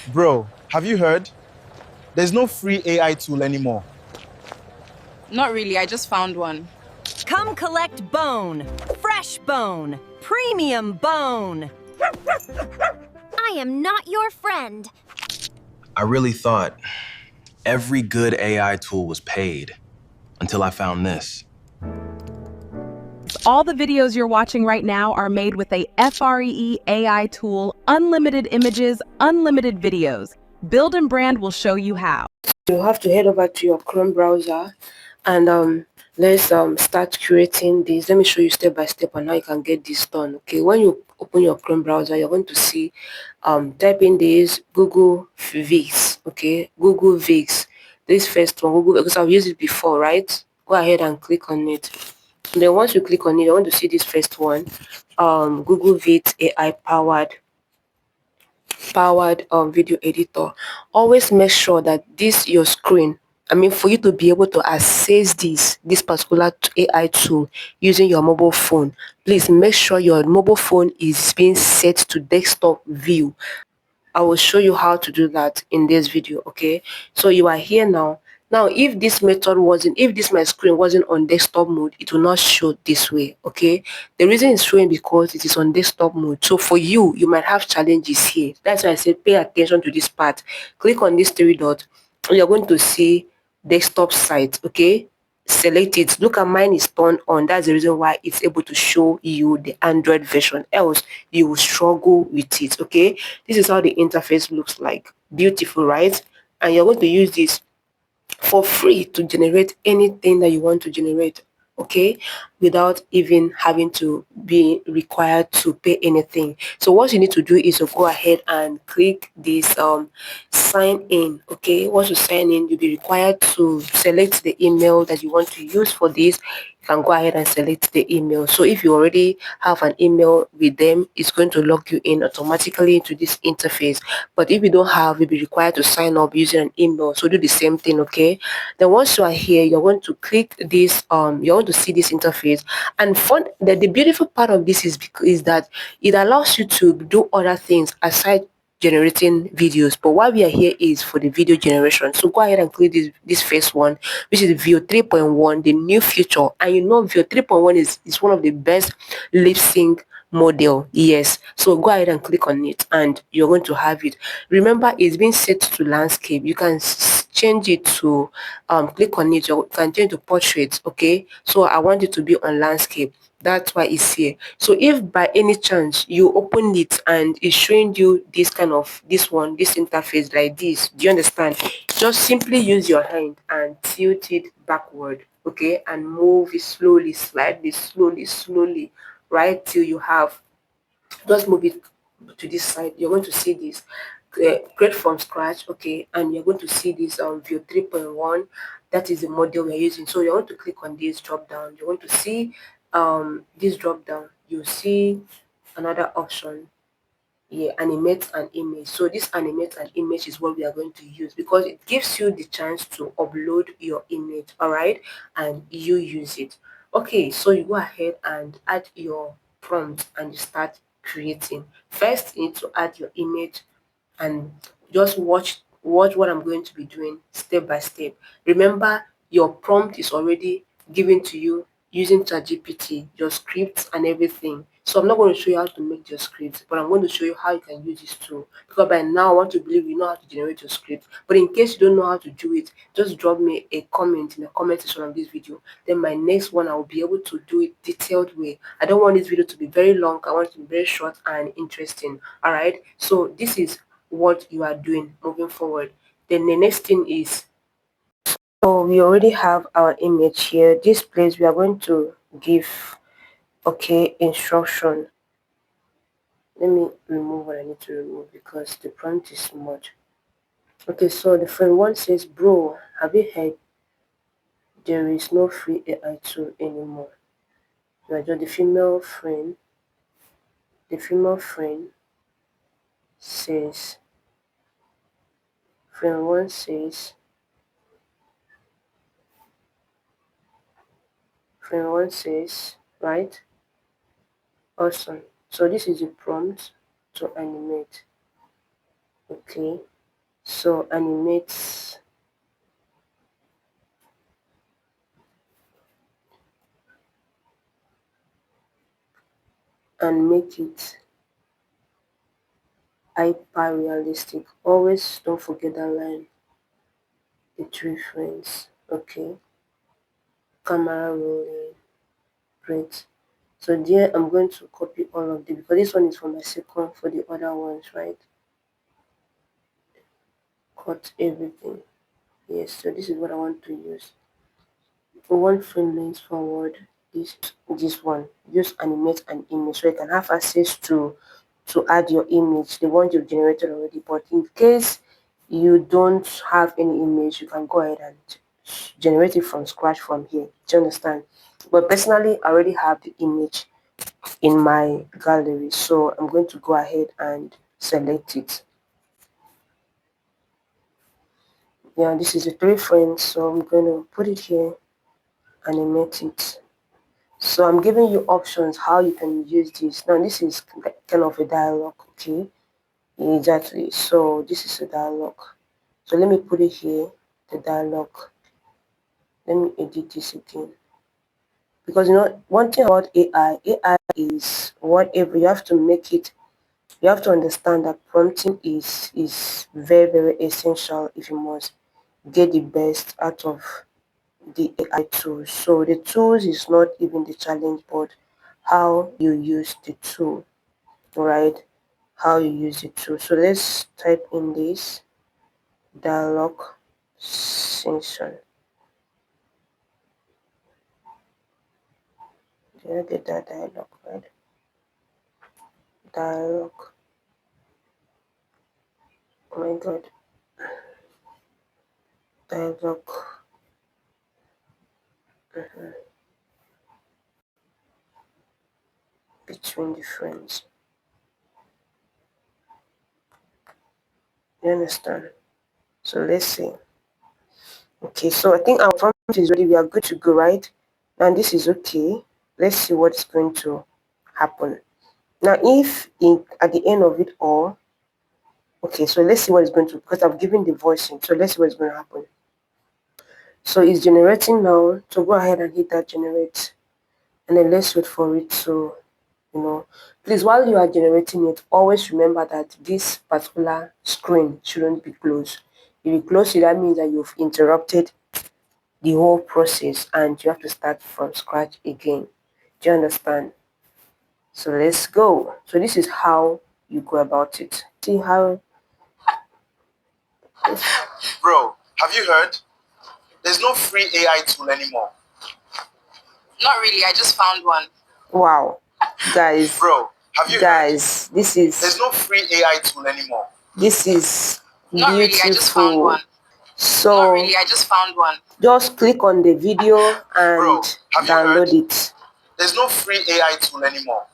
Bro, have you heard? There's no free AI tool anymore. Not really, I just found one. Come collect bone. Fresh bone. Premium bone. I am not your friend. I really thought every good AI tool was paid until I found this. All the videos you're watching right now are made with a FREE AI tool, unlimited images, unlimited videos. Build and Brand will show you how. You have to head over to your Chrome browser and let's start creating this. Let me show you step by step on how you can get this done. Okay, when you open your Chrome browser, you're going to see type in this Google Vix. Okay, Google Vix. This first one, Google, because I've used it before, right? Go ahead and click on it. And then once you click on it, you're going to see this first one, Google Vix AI powered video editor. Always make sure that this your screen, for you to be able to access this particular AI tool using your mobile phone, please make sure your mobile phone is being set to desktop view. I will show you how to do that in this video. Okay, so you are here now. Now, if this if this my screen wasn't on desktop mode, it will not show this way. Okay, the reason it's showing because it is on desktop mode. So for you, you might have challenges here. That's why I said pay attention to this part. Click on this three dot. You're going to see desktop site. Okay, select it. Look at mine is turned on. That's the reason why it's able to show you the Android version, else you will struggle with it. Okay, this is how the interface looks like. Beautiful, right? And you're going to use this for free to generate anything that you want to generate, okay, without even having to be required to pay anything. So what you need to do is to go ahead and click this sign in. Okay, once you sign in, you'll be required to select the email that you want to use for this. You can go ahead and select the email. So if you already have an email with them, it's going to log you in automatically into this interface. But if you don't have, you'll be required to sign up using an email. So do the same thing. Okay, then once you are here, you're going to click this you're going to see this interface. And the beautiful part of this is that it allows you to do other things aside generating videos, but why we are here is for the video generation. So go ahead and click this first one, which is the View 3.1, the new feature. And you know View 3.1 is one of the best lip sync model. Yes, so go ahead and click on it and you're going to have it. Remember, it's been set to landscape. You can change it to click on it, you can change to portrait. Okay, so I want it to be on landscape. That's why it's here. So if by any chance you open it and it's showing you this interface like this, do you understand? Just simply use your hand and tilt it backward, okay, and move it slowly, slightly, slowly, right, till you have, just move it to this side. You're going to see this create from scratch. Okay, and you're going to see this View 3.1. That is the model we're using. So you're going to click on this drop down. You're going to see this drop down. You see another option here, animate an image. So this animate an image is what we are going to use because it gives you the chance to upload your image, all right, and you use it. Okay, so you go ahead and add your prompt and you start creating. First, you need to add your image and just watch what I'm going to be doing step by step. Remember, your prompt is already given to you using ChatGPT, your scripts and everything. So I'm not going to show you how to make your script, but I'm going to show you how you can use this tool. Because by now I want to believe you know how to generate your script. But in case you don't know how to do it, just drop me a comment in the comment section of this video. Then my next one I will be able to do it detailed way. I don't want this video to be very long. I want it to be very short and interesting. Alright. So this is what you are doing moving forward. Then the next thing is, so we already have our image here. This place we are going to give, okay, instruction. Let me remove what I need to remove because the prompt is much. Okay, so the friend one says, bro, have you heard there is no free AI tool anymore? You are just the female friend. The female friend says, friend one says, friend one says, right? Awesome. So this is the prompt to animate. Okay, so animate and make it hyper realistic. Always don't forget that line. The three friends. Okay, camera rolling. Great. So there I'm going to copy all of them because this one is for my second, for the other ones, right? Cut everything. Yes, so this is what I want to use. For one frame length forward, this one. Just animate an image so you can have access to add your image, the one you've generated already. But in case you don't have any image, you can go ahead and generate it from scratch from here. Do you understand? But personally, I already have the image in my gallery, so I'm going to go ahead and select it. Yeah, this is the three friends, so I'm going to put it here, animate it. So I'm giving you options how you can use this. Now this is kind of a dialogue, okay? Exactly. So this is a dialogue. So let me put it here, the dialogue. Let me edit this again. Because one thing about AI is whatever you have to make it. You have to understand that prompting is very, very essential if you must get the best out of the AI tools. So the tools is not even the challenge, but how you use the tool, right? How you use the tool. So let's type in this dialogue section. Did I get that dialogue right? Dialogue. Oh my god. Dialogue. Between the friends. You understand? So let's see. Okay, so I think our prompt is ready. We are good to go, right? Now this is okay. Let's see what's going to happen. Now if at the end of it all, okay, so let's see what is going to, because I've given the voicing, so let's see what's going to happen. So it's generating now, so go ahead and hit that generate, and then let's wait for it to, please, while you are generating it, always remember that this particular screen shouldn't be closed. If you close it, that means that you've interrupted the whole process and you have to start from scratch again. Do you understand? So let's go. So this is how you go about it. See how. Bro, have you heard? There's no free AI tool anymore. Not really, I just found one. Wow, guys. Bro, have you guys, heard? this is. There's no free AI tool anymore. This is Not beautiful. really, I just found one. So Not really, I just found one. just click on the video and Bro, have you download heard? it. There's no free AI tool anymore.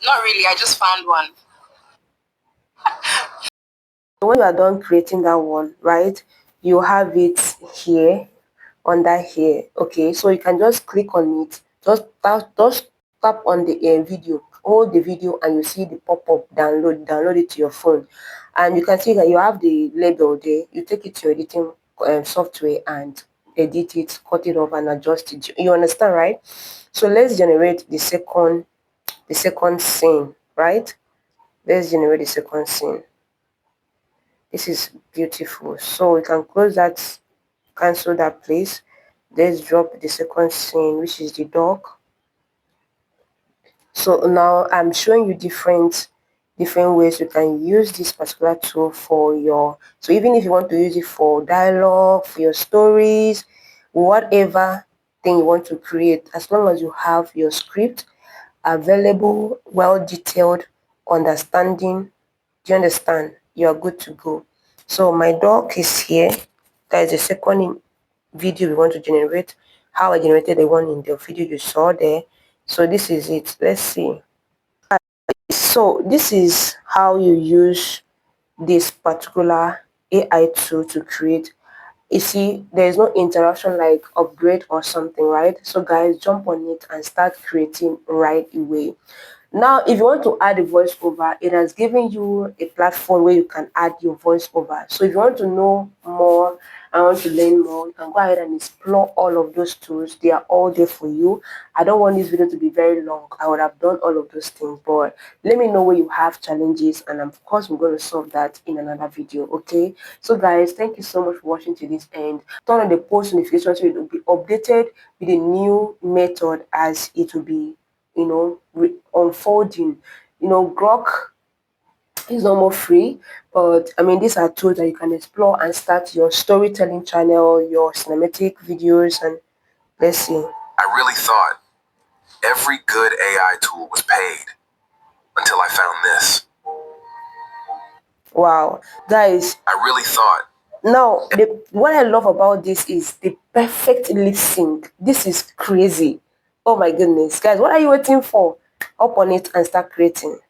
Not really, I just found one. So when you are done creating that one, right, you have it here, under here. Okay, so you can just click on it. Just tap on the video, hold the video, and you see the pop-up download it to your phone, and you can see that you have the label there. You take it to your editing software and edit it, cut it off, and adjust it. You understand, right? So let's generate the second scene, right? Let's generate the second scene. This is beautiful. So we can close that, cancel that place. Let's drop the second scene, which is the dog. So now I'm showing you different ways you can use this particular tool for your, so even if you want to use it for dialogue, for your stories, whatever thing you want to create, as long as you have your script available, well detailed, understanding, do you understand, you are good to go. So my dog is here. That is the second video we want to generate, how I generated the one in the video you saw there. So this is it. Let's see. So this is how you use this particular AI tool to create. You see, there is no interaction like upgrade or something, right? So guys, jump on it and start creating right away. Now, if you want to add a voiceover, it has given you a platform where you can add your voiceover. So if you want to know more and want to learn more, you can go ahead and explore all of those tools. They are all there for you. I don't want this video to be very long. I would have done all of those things, but let me know where you have challenges, and of course we're going to solve that in another video. Okay, so guys, thank you so much for watching to this end. Turn on the post notification so it will be updated with a new method as it will be, unfolding. Grok is no more free, but I mean, these are tools that you can explore and start your storytelling channel, your cinematic videos, and let's see. I really thought every good AI tool was paid until I found this. Wow, guys. I really thought. Now, what I love about this is the perfect lip sync. This is crazy. Oh my goodness, guys, what are you waiting for? Hop on it and start creating.